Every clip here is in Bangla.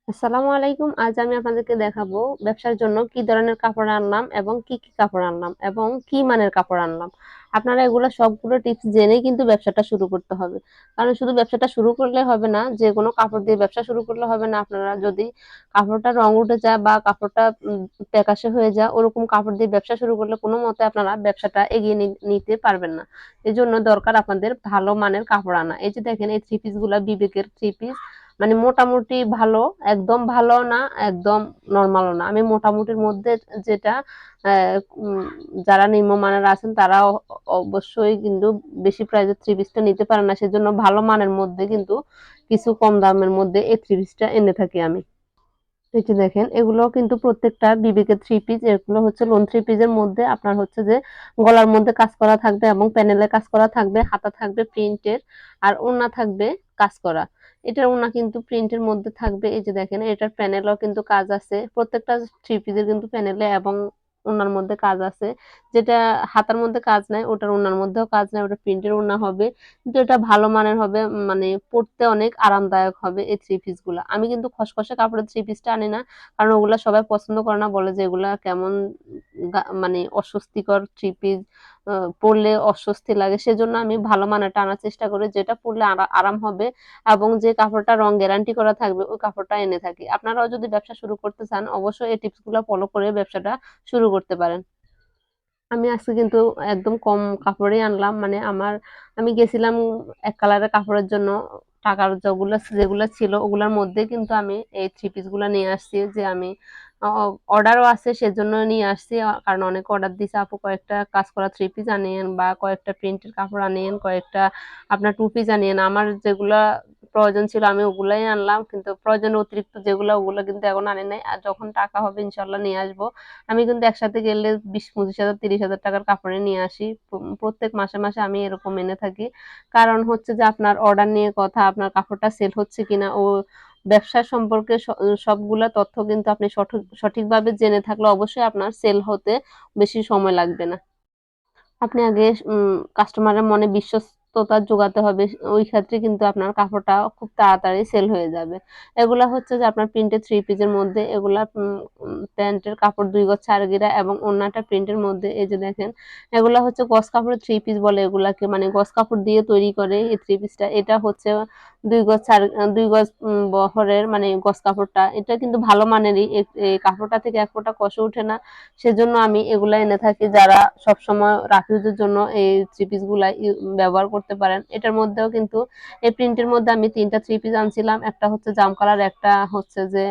আসসালামু আলাইকুম। আজ আমি আপনাদেরকে দেখাবো ব্যবসার জন্য কি ধরনের কাপড় আনলাম এবং কি কি কাপড় আনলাম এবং কি মানের কাপড় আনলাম। আপনারা এগুলো সবগুলো টিপস জেনেই কিন্তু ব্যবসাটা শুরু করতে হবে। কারণ শুধু ব্যবসাটা শুরু করলে হবে না, যে কোনো কাপড় দিয়ে ব্যবসা শুরু করলে হবে না। আপনারা যদি কাপড়টা রং উঠে যায় বা কাপড়টা প্যাকাশে হয়ে যায়, ওরকম কাপড় দিয়ে ব্যবসা শুরু করলে কোনো মতে আপনারা ব্যবসাটা এগিয়ে নিতে পারবেন না। এজন্য দরকার আপনাদের ভালো মানের কাপড় আনা। এই যে দেখেন, এই থ্রি পিস গুলা বিবেকের থ্রি পিস, মানে মোটামুটি ভালো, একদম ভালো না, একদম নরমালও না। আমি মোটামুটির মধ্যে যেটা আহ, উম, যারা নিম্নমানের আছেন তারা অবশ্যই কিন্তু বেশি প্রাইজের থ্রি পিসটা নিতে পারে না, সেজন্য ভালো মানের মধ্যে কিন্তু কিছু কম দামের মধ্যে এই থ্রি পিসটা এনে থাকি আমি। এই যে দেখেন, এগুলো কিন্তু প্রত্যেকটা বিবেকের থ্রি পিস। এগুলো হচ্ছে লোন থ্রি পিসের মধ্যে আপনার হচ্ছে যে গলার মধ্যে কাজ করা থাকবে এবং প্যানেলে কাজ করা থাকবে, হাতা থাকবে প্রিন্টের, আর ওড়না থাকবে কাজ করা। এটার ওড়না কিন্তু প্রিন্টের মধ্যে থাকবে। এই যে দেখেন, এটার প্যানেলও কিন্তু কাজ আছে। প্রত্যেকটা থ্রি পিসের কিন্তু প্যানেলে এবং ওড়নার মধ্যে কাজ আছে। যেটা হাতার মধ্যে কাজ নাই, ওটার ওড়নার মধ্যেও কাজ নাই, ওটা প্রিন্টের ওড়না হবে। কিন্তু এটা ভালো মানের হবে, মানে পরতে অনেক আরামদায়ক হবে এই থ্রি পিস গুলা। আমি কিন্তু খসখসে কাপড়ের থ্রি পিসটা আনি না, কারণ ওগুলা সবাই পছন্দ করে না, বলে যে এগুলা কেমন মানে অস্বস্তিকর থ্রি পিস, পরলে অস্বস্তি লাগে। সেজন্য আমি ভালো মানেরটা আনার চেষ্টা করি, যেটা পরলে আরাম হবে এবং যে কাপড়টা রং গ্যারান্টি করা থাকবে ওই কাপড়টা এনে থাকি। আপনারাও যদি ব্যবসা শুরু করতে চান, অবশ্যই এই টিপস গুলো ফলো করে ব্যবসাটা শুরু করতে পারেন। আমি আজকে কিন্তু একদম কম কাপড়ই আনলাম, মানে আমি গেছিলাম এক কালারের কাপড়ের জন্য। টাকার যেগুলো ছিল ওগুলোর মধ্যে কিন্তু আমি এই থ্রি পিস গুলা নিয়ে আসছি, যে আমি অর্ডারও আছে সেজন্য নিয়ে আসছি। কারণ অনেক অর্ডার দিছে, আপু কয়েকটা কাজ করা থ্রি পিস আনিয়েন বা কয়েকটা প্রিন্টের কাপড় আনিয়েন, কয়েকটা আপনার টু পিস আনিয়েন। আমার যেগুলা প্রয়োজন ছিল আমি ওগুলাই আনলাম, কিন্তু প্রয়োজনের অতিরিক্ত যেগুলো ওগুলো কিন্তু এখন আনি নাই। আর যখন টাকা হবে ইনশাল্লাহ নিয়ে আসবো। আমি কিন্তু একসাথে গেলে 20-25 হাজার 30 হাজার টাকার কাপড়ে নিয়ে আসি। প্রত্যেক মাসে মাসে আমি এরকম এনে থাকি। কারণ হচ্ছে যে আপনার অর্ডার নিয়ে কথা, আপনার কাপড়টা সেল হচ্ছে কিনা ও ব্যবসা সম্পর্কে সবগুলা তথ্য কিন্তু আপনি সঠিকভাবে জেনে থাকলে অবশ্যই আপনার সেল হতে বেশি সময় লাগবে না। আপনি আগে কাস্টমারের মনে বিশ্বস্ততা জোগাতে হবে। ওই ক্ষেত্রে কিন্তু আপনার কাপড়টা খুব তাড়াতাড়ি সেল হয়ে যাবে। এগুলা হচ্ছে যে আপনার প্রিন্টের থ্রি পিসের মধ্যে, এগুলা প্যান্টের কাপড় 2 গজ 4 গিরা এবং ওড়নাটা প্রিন্টের মধ্যে। এই যে দেখেন, এগুলা হচ্ছে গজ কাপড়ের থ্রি পিস বলে এগুলাকে, মানে গজ কাপড় দিয়ে তৈরি করে এই থ্রি পিসটা। এটা হচ্ছে 2 গজ 4 2 গজ বহরের, মানে গজ কাপড়টা এটা কিন্তু ভালো মানেরই। এই কাপড়টা থেকে এক ফোঁটা কষ ওঠে না। সেজন্য আমি এগুলা এনে থাকি, যারা সবসময় রাফিউজের জন্য এই থ্রি পিস গুলা ব্যবহার করতে পারেন। এটার মধ্যেও কিন্তু এই প্রিন্টের মধ্যে আমি 3টা থ্রি পিস আনছিলাম। একটা হচ্ছে জাম কালার, একটা হচ্ছে যে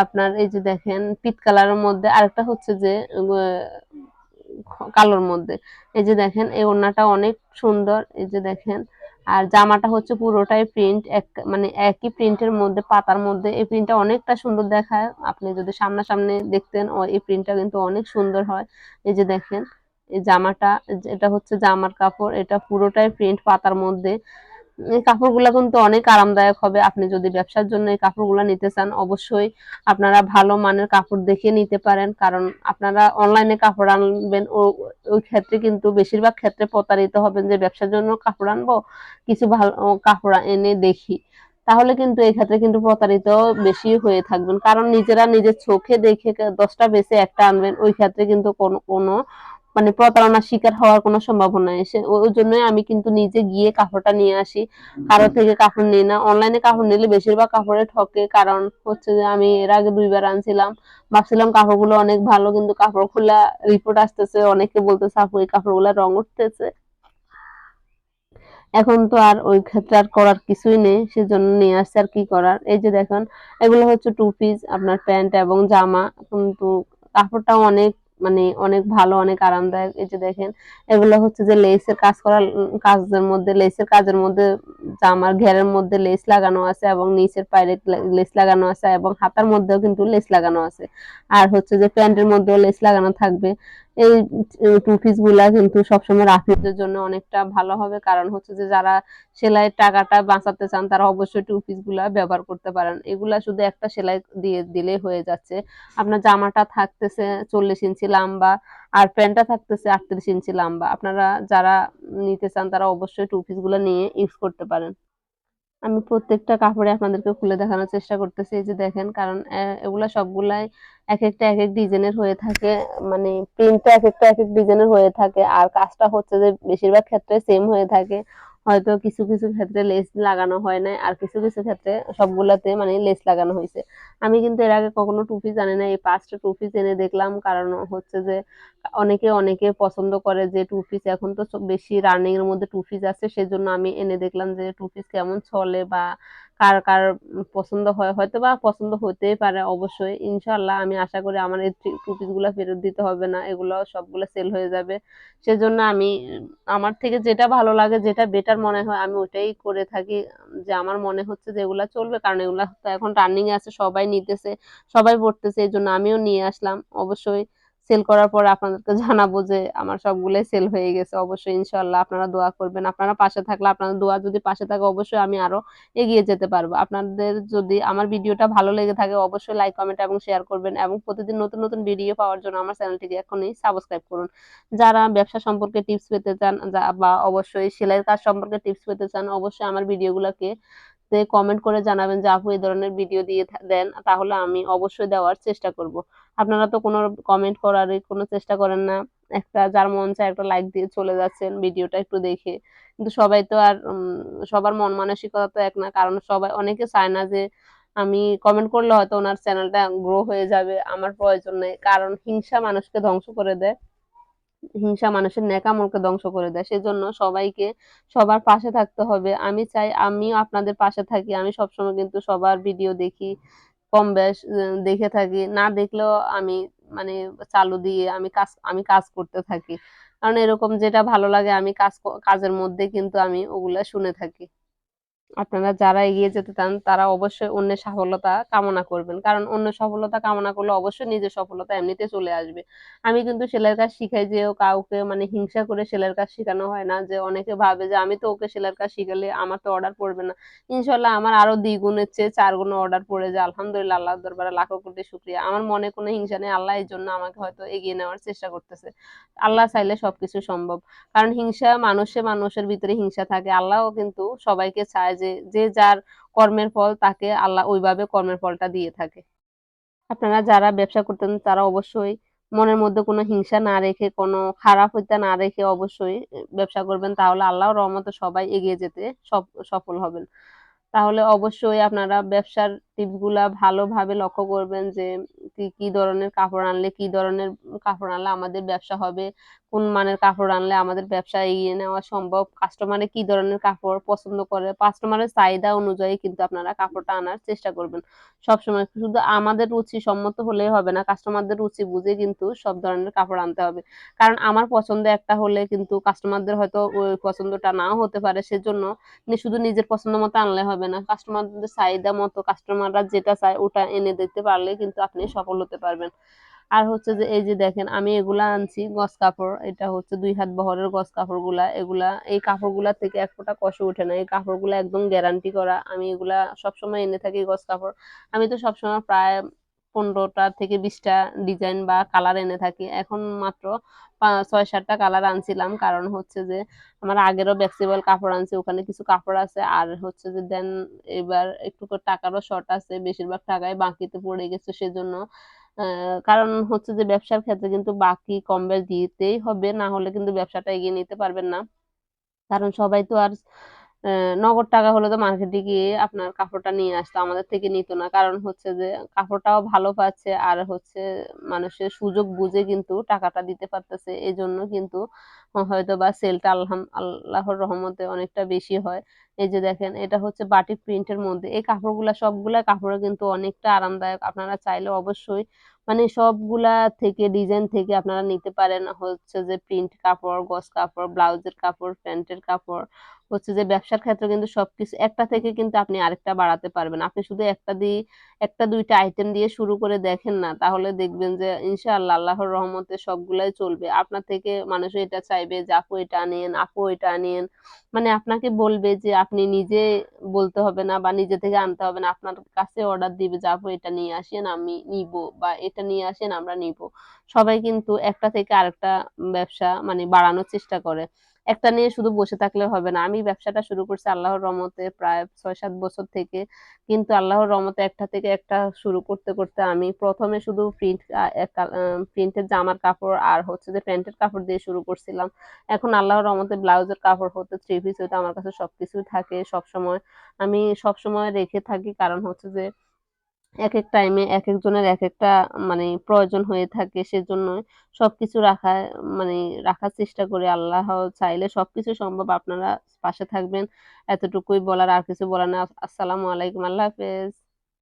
আপনার এই যে দেখেন পিট কালারের মধ্যে, আরেকটা হচ্ছে যে কালোর মধ্যে। এই যে দেখেন, এই ওড়নাটা অনেক সুন্দর। এই যে দেখেন, আর জামাটা হচ্ছে পুরোটাই প্রিন্ট, মানে একই প্রিন্টের মধ্যে, পাতার মধ্যে। এই প্রিন্টটা অনেকটা সুন্দর দেখায়। আপনি যদি সামনাসামনি দেখতেন, এই প্রিন্টটা কিন্তু অনেক সুন্দর হয়। এই যে দেখেন, এই জামাটা, এটা হচ্ছে জামার কাপড়, এটা পুরোটাই প্রিন্ট পাতার মধ্যে। এই কাপড়গুলা কিন্তু অনেক আরামদায়ক হবে। আপনি যদি ব্যবসার জন্য এই কাপড়গুলা নিতে চান, অবশ্যই আপনারা ভালো মানের কাপড় দেখে নিতে পারেন। কারণ আপনারা অনলাইনে কাপড় আনবেন, ওই ক্ষেত্রে কিন্তু বেশিরভাগ ক্ষেত্রে প্রতারিত হবেন, যে ব্যবসার জন্য কাপড় আনবো, কিছু ভালো কাপড় এনে দেখি। তাহলে কিন্তু এই ক্ষেত্রে কিন্তু প্রতারিত বেশি হয়ে থাকবেন। কারণ নিজেরা নিজের চোখে দেখে 10টা বেছে একটা আনবেন, ওই ক্ষেত্রে কিন্তু কোনো কোনো মানে প্রতারণার শিকার হওয়ার কোনো সম্ভাবনা এসে। ওই জন্যই আমি কিন্তু নিজে গিয়ে কাপড়টা নিয়ে আসি, কারো থেকে কাপড় নিই না। অনলাইনে কাপড় নিলে বেশিরভাগ কাপড়ে ঠকে। কারণ হচ্ছে যে আমি এর আগে 2বার আনছিলাম, ভাবছিলাম কাপড়গুলো অনেক ভালো, কিন্তু কাপড় খোলা রিপোর্ট আসতেছে, অনেকে বলতেছে আপু এই কাপড়গুলো রং উঠতেছে। এখন তো আর ওই ক্ষেত্রে আর করার কিছুই নেই, সেজন্য নিয়ে আসছে। আর কি করার। এই যে দেখেন, এগুলো হচ্ছে টু পিস আপনার প্যান্ট এবং জামা, কিন্তু কাপড়টাও অনেক, মানে অনেক ভালো, অনেক আরামদায়ক। এই যে দেখেন, এগুলো হচ্ছে যে লেসের কাজ করা, কাজের মধ্যে, লেসের কাজের মধ্যে জামার ঘেরের মধ্যে লেস লাগানো আছে এবং নিচের পায়ে লেস লাগানো আছে এবং হাতার মধ্যেও কিন্তু লেস লাগানো আছে। আর হচ্ছে যে প্যান্টের মধ্যেও লেস লাগানো থাকবে। এই টু পিস গুলা কিন্তু সবসময় রাফিজদের জন্য অনেকটা ভালো হবে। কারণ হচ্ছে যে যারা সেলাইয়ের টাকাটা বাঁচাতে চান, তারা অবশ্যই টু পিস গুলা ব্যবহার করতে পারেন। এগুলা শুধু একটা সেলাই দিয়ে দিলে হয়ে যাচ্ছে। আপনার জামাটা থাকতেছে 40 ইঞ্চি লম্বা, আর প্যান্টটা থাকতেছে 38 ইঞ্চি লম্বা। আপনারা যারা নিতে চান তারা অবশ্যই টু পিস গুলা নিয়ে ইউজ করতে পারেন। আমি প্রত্যেকটা কাপড়ে আপনাদেরকে খুলে দেখানোর চেষ্টা করতেছি। এই যে দেখেন, কারণ এগুলা সবগুলাই একেকটা একেক ডিজাইনের হয়ে থাকে। মানে প্রিন্টটা একেকটা একেক ডিজাইনের হয়ে থাকে। আর কাজটা হচ্ছে যে বেশিরভাগ ক্ষেত্রে সেম হয়ে থাকে। হয়তো কিছু, কিছু ক্ষেত্রে লেস লাগানো হয় নাই। আর কিছু, কিছু ক্ষেত্রে সবগুলাতে মানে লেস লাগানো হইছে। আমি কিন্তু এর আগে কখনো টু পিস আনি নাই। এই ৫ টা টু পিস এনে দেখলাম। কারণ হচ্ছে যে অনেকে পছন্দ করে যে টু পিস, এখন তো বেশি রানিং এর মধ্যে টু পিস আছে, সেজন্য আমি এনে দেখলাম যে টু পিস কেমন চলে বা কার কার পছন্দ হয়। হয়তো বা পছন্দ হতেই পারে, অবশ্যই ইনশাল্লাহ। আমি আশা করি আমার এই টু পিস গুলা ফেরত দিতে হবে না, এগুলো সবগুলো সেল হয়ে যাবে। সেজন্য আমি আমার থেকে যেটা ভালো লাগে, যেটা বেটার মনে হয়, আমি ওটাই করে থাকি। যে আমার মনে হচ্ছে যে এগুলা চলবে, কারণ এগুলা তো এখন রানিং এ আছে, সবাই নিতেছে, সবাই পড়তেছে, এই জন্য আমিও নিয়ে আসলাম। অবশ্যই সেল করার পর আপনাদেরকে জানাবো যে আমার সবগুলোই সেল হয়ে গেছে। অবশ্যই ইনশাল্লাহ আপনারা দোয়া করবেন। আপনারা পাশে থাকলে, আপনাদের দোয়া যদি পাশে থাকে, অবশ্যই আমি আরো এগিয়ে যেতে পারবো। আপনাদের যদি আমার ভিডিওটা ভালো লেগে থাকে, অবশ্যই লাইক, কমেন্ট এবং শেয়ার করবেন। এবং প্রতিদিন নতুন নতুন ভিডিও পাওয়ার জন্য আমার চ্যানেলটিকে এখনই সাবস্ক্রাইব করুন। যারা ব্যবসা সম্পর্কে টিপস পেতে চান, বা অবশ্যই সেলাইয়ের কাজ সম্পর্কে টিপস পেতে চান, অবশ্যই আমার ভিডিওগুলোকে কমেন্ট করে জানাবেন যে আপু এই ধরনের ভিডিও দিয়ে দেন, তাহলে আমি অবশ্যই দেওয়ার চেষ্টা করব। আপনারা তো কোনো কমেন্ট করারই কোনো চেষ্টা করেন না। একটা যার মন চায় একটা লাইক দিয়ে চলে যাচ্ছেন ভিডিওটা একটু দেখে। কিন্তু সবাই তো আর সবার মন মানসিকতা তো এক না। কারণ সবাই, অনেকে চায় না যে আমি কমেন্ট করলে হয়তো ওনার চ্যানেলটা গ্রো হয়ে যাবে। আমার প্রয়োজন নেই, কারণ হিংসা মানুষকে ধ্বংস করে দেয়। হিংসা মানুষের নেকামলকে ধ্বংস করে দেয়। সেজন্য সবাইকে সবার পাশে থাকতে হবে। আমি চাই আমিও আপনাদের পাশে থাকি। আমি সবসময় কিন্তু সবার ভিডিও দেখি, কম বেশ দেখে থাকি। না দেখলেও আমি মানে চালু দিয়ে আমি কাজ করতে থাকি। কারণ এরকম যেটা ভালো লাগে, আমি কাজের মধ্যে কিন্তু আমি ওগুলা শুনে থাকি। আপনারা যারা এগিয়ে যেতে চান, তারা অবশ্যই অন্যের সফলতা কামনা করবেন। কারণ অন্যের সফলতা কামনা করলে অবশ্যই নিজের সফলতা এমনিতে চলে আসবে। আমি কিন্তু সেলাইয়ের কাজ শিখাই যেও কাউকে মানে হিংসা করে সেলাইয়ের কাজ শেখানো হয় না। যে অনেকে ভাবে যে আমি তো ওকে সেলাইয়ের কাজ শিখালে আমার তো অর্ডার পড়বে না। ইনশাল্লাহ আমার আরো দ্বিগুণের চেয়ে ৪ গুণ অর্ডার পড়ে যায়। আলহামদুলিল্লাহ, আল্লাহর দরবারে লাখো কোটি শুকরিয়া। আমার মনে কোনো হিংসা নেই। আল্লাহ এই জন্য আমাকে হয়তো এগিয়ে নেওয়ার চেষ্টা করতেছে। আল্লাহ চাইলে সবকিছু সম্ভব। কারণ হিংসা, মানুষের ভিতরে হিংসা থাকে। আল্লাহও কিন্তু সবাইকে চায় যে যে যার কর্মের ফল তাকে আল্লাহ ওইভাবে কর্মের ফলটা দিয়ে থাকে। আপনারা যারা ব্যবসা করতেন, তারা অবশ্যই মনের মধ্যে কোনো হিংসা না রেখে, কোনো খারাপ হইতে না রেখে অবশ্যই ব্যবসা করবেন। তাহলে আল্লাহর রহমতে সবাই এগিয়ে যেতে সফল হবেন। তাহলে অবশ্যই আপনারা ব্যবসার টিপস গুলা ভালোভাবে লক্ষ্য করবেন যে কি কি ধরনের কাপড় আনলে, কি ধরনের কাপড় আনলে আমাদের ব্যবসা হবে, কোন মানের কাপড় আনলে আমাদের ব্যবসা এগিয়ে নেওয়া সম্ভব, কাস্টমারে কি ধরনের কাপড় পছন্দ করে, কাস্টমারের চাহিদা অনুযায়ী কিন্তু আপনারা কাপড়টা আনার চেষ্টা করবেন। সবসময় শুধু আমাদের রুচি সম্মত হলেই হবে না, কাস্টমারদের রুচি বুঝে কিন্তু সব ধরনের কাপড় আনতে হবে। কারণ আমার পছন্দ একটা হলে কিন্তু কাস্টমারদের হয়তো ওই পছন্দটা নাও হতে পারে। সেজন্য শুধু নিজের পছন্দ মতো আনলে হবে না, কাস্টমারদের চাহিদা মতো কাস্টমাররা যেটা চায় ওটা এনে দিতে পারলে কিন্তু আপনি সফল হতে পারবেন। আর হচ্ছে যে এই যে দেখেন, আমি এগুলা আনছি গজ কাপড়। এটা হচ্ছে ২ হাত বহরের গজ কাপড়গুলা। এই কাপড়গুলা থেকে এক ফোঁটা কষ ওঠে না। এই কাপড়গুলা একদম গ্যারান্টি করা। আমি এগুলা সবসময় এনে থাকি গজ কাপড়। আমি তো সবসময় প্রায় ১৫টা থেকে ২০টা ডিজাইন বা কালার এনে থাকি। এখন মাত্র ৬-৭টা কালার আনছিলাম। কারণ হচ্ছে যে আমার আগেরও ফ্লেক্সিবল কাপড় আনছি, ওখানে কিছু কাপড় আছে। আর হচ্ছে যে দেন এবার একটু টাকারও শর্ট আছে, বেশিরভাগ টাকাই বাকিতে পড়ে গেছে। সেজন্য কারণ হচ্ছে যে ব্যবসার ক্ষেত্রে কিন্তু বাকি কম বেশ দিতেই হবে, না হলে কিন্তু ব্যবসাটা এগিয়ে নিতে পারবেন না। কারণ সবাই তো আর নগদ টাকা হলে তো মার্কেটে গিয়ে আপনার কাপড়টা নিয়ে আসতো, আমাদের থেকে নিত না। কারণ হচ্ছে যে কাপড়টাও ভালো পাচ্ছে, আর হচ্ছে মানুষের সুযোগ বুঝে কিন্তু টাকাটা দিতে পারতেছে। এজন্য কিন্তু হয়তো বা সেলটা আল্লাহর রহমতে অনেকটা বেশি হয়। এই যে দেখেন, এটা হচ্ছে বাটিক প্রিন্টের মধ্যে। এই কাপড়গুলা সবগুলা কাপড় কিন্তু অনেকটা আরামদায়ক। আপনারা চাইলে অবশ্যই মানে সবগুলা থেকে ডিজাইন থেকে আপনারা নিতে পারেন। হচ্ছে যে প্রিন্ট কাপড়, গজ কাপড়, ব্লাউজের কাপড়, প্যান্টের কাপড়, হচ্ছে যে ব্যবসার ক্ষেত্রে কিন্তু সবকিছু একটা থেকে কিন্তু আপনি আরেকটা বাড়াতে পারবেন। আপনি শুধু একটা দুইটা আইটেম দিয়ে শুরু করে দেখেন না, তাহলে দেখবেন যে ইনশাআল্লাহ আল্লাহর রহমতে সবগুলাই চলবে। আপনার থেকে মানুষ এটা চাইবে যে আপু এটা আনিয়েন, আপু এটা আনিয়েন। মানে আপনাকে বলবে যে আপনি নিজে বলতে হবে না বা নিজে থেকে আনতে হবে না। আপনার কাছে অর্ডার দিবে যে আপু এটা নিয়ে আসেন আমি নিবো, বা এটা নিয়ে আসেন আমরা নিবো। সবাই কিন্তু একটা থেকে আরেকটা ব্যবসা মানে বাড়ানোর চেষ্টা করে। একটা নিয়ে শুধু বসে থাকলে হবে না। আমি ব্যবসাটা শুরু করছি আল্লাহর রহমতে প্রায় ৬-৭ বছর থেকে। কিন্তু আল্লাহর রহমতে একটা থেকে একটা শুরু করতে করতে আমি প্রথমে শুধু প্রিন্টের জামার কাপড় আর হচ্ছে যে প্যান্টের কাপড় দিয়ে শুরু করছিলাম। এখন আল্লাহর রহমতে ব্লাউজের কাপড় হতে, থ্রি পিস হতে আমার কাছে সবকিছুই থাকে সবসময়। আমি সবসময় রেখে থাকি, কারণ হচ্ছে যে একেক টাইমে একেকজনের একেকটা মানে প্রয়োজন হয়ে থাকে। সেজন্যই সবকিছু মানে রাখার চেষ্টা করি। আল্লাহ চাইলে সবকিছু সম্ভব। আপনারা পাশে থাকবেন, এতটুকুই বলার, আর কিছু বলার না। আসসালামু আলাইকুম। আল্লাহ হাফেজ।